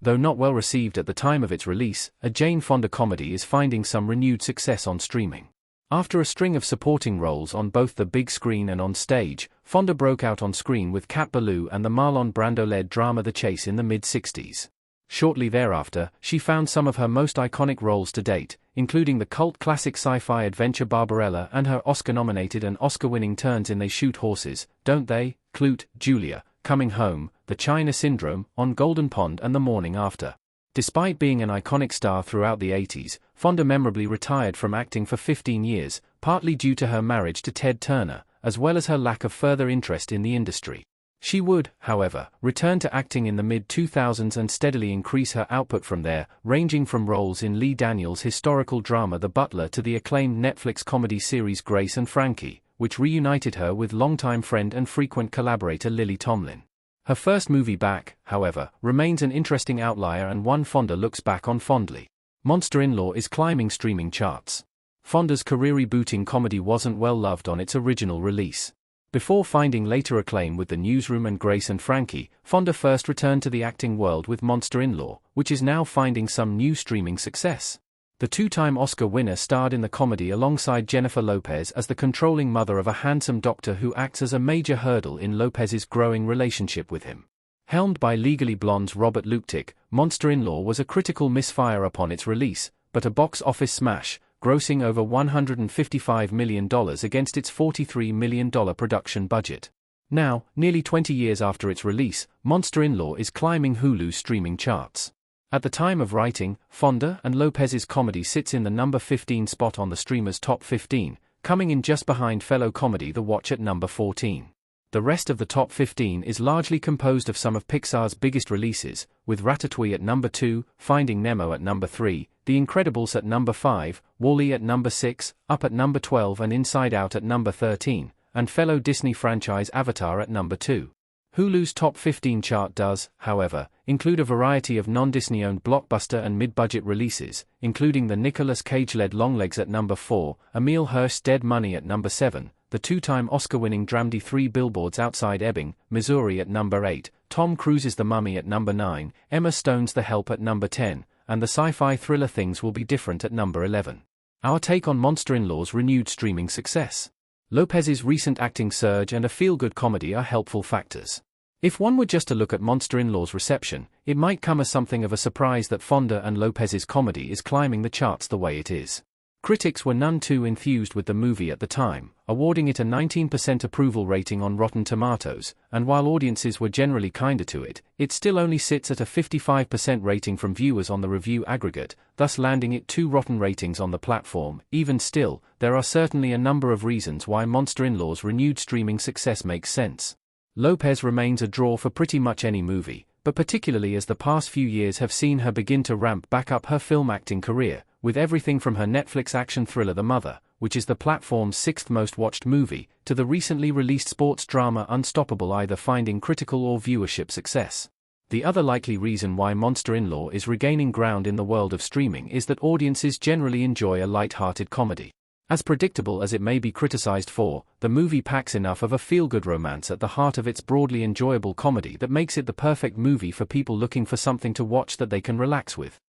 Though not well received at the time of its release, a Jane Fonda comedy is finding some renewed success on streaming. After a string of supporting roles on both the big screen and on stage, Fonda broke out on screen with Cat Ballou and the Marlon Brando-led drama The Chase in the mid-60s. Shortly thereafter, she found some of her most iconic roles to date, including the cult classic sci-fi adventure Barbarella and her Oscar-nominated and Oscar-winning turns in They Shoot Horses, Don't They?, Clute, Julia, Coming Home, The China Syndrome, On Golden Pond and The Morning After. Despite being an iconic star throughout the 80s, Fonda memorably retired from acting for 15 years, partly due to her marriage to Ted Turner, as well as her lack of further interest in the industry. She would, however, return to acting in the mid-2000s and steadily increase her output from there, ranging from roles in Lee Daniels' historical drama The Butler to the acclaimed Netflix comedy series Grace and Frankie, which reunited her with longtime friend and frequent collaborator Lily Tomlin. Her first movie back, however, remains an interesting outlier and one Fonda looks back on fondly. Monster-in-Law is climbing streaming charts. Fonda's career rebooting comedy wasn't well loved on its original release. Before finding later acclaim with The Newsroom and Grace and Frankie, Fonda first returned to the acting world with Monster-in-Law, which is now finding some new streaming success. The two-time Oscar winner starred in the comedy alongside Jennifer Lopez as the controlling mother of a handsome doctor who acts as a major hurdle in Lopez's growing relationship with him. Helmed by Legally Blonde's Robert Luketic, Monster-in-Law was a critical misfire upon its release, but a box office smash, grossing over $155 million against its $43 million production budget. Now, nearly 20 years after its release, Monster-in-Law is climbing Hulu's streaming charts. At the time of writing, Fonda and Lopez's comedy sits in the number 15 spot on the streamer's top 15, coming in just behind fellow comedy The Watch at number 14. The rest of the top 15 is largely composed of some of Pixar's biggest releases, with Ratatouille at number 2, Finding Nemo at number 3, The Incredibles at number 5, Wall-E at number 6, Up at number 12 and Inside Out at number 13, and fellow Disney franchise Avatar at number 2. Hulu's top 15 chart does, however, include a variety of non-Disney-owned blockbuster and mid-budget releases, including the Nicolas Cage-led Longlegs at number 4, Emile Hirsch's Dead Money at number 7, the two-time Oscar-winning dramedy Three Billboards Outside Ebbing, Missouri at number 8, Tom Cruise's The Mummy at number 9, Emma Stone's The Help at number 10, and the sci-fi thriller Things Will Be Different at number 11. Our take on Monster-in-Law's renewed streaming success. Lopez's recent acting surge and a feel-good comedy are helpful factors. If one were just to look at Monster-in-Law's reception, it might come as something of a surprise that Fonda and Lopez's comedy is climbing the charts the way it is. Critics were none too enthused with the movie at the time, awarding it a 19% approval rating on Rotten Tomatoes, and while audiences were generally kinder to it, it still only sits at a 55% rating from viewers on the review aggregate, thus landing it 2 rotten ratings on the platform. Even still, there are certainly a number of reasons why Monster-in-Law's renewed streaming success makes sense. Lopez remains a draw for pretty much any movie, but particularly as the past few years have seen her begin to ramp back up her film acting career, with everything from her Netflix action thriller The Mother, which is the platform's 6th most watched movie, to the recently released sports drama Unstoppable either finding critical or viewership success. The other likely reason why Monster-in-Law is regaining ground in the world of streaming is that audiences generally enjoy a light-hearted comedy. As predictable as it may be criticized for, the movie packs enough of a feel-good romance at the heart of its broadly enjoyable comedy that makes it the perfect movie for people looking for something to watch that they can relax with.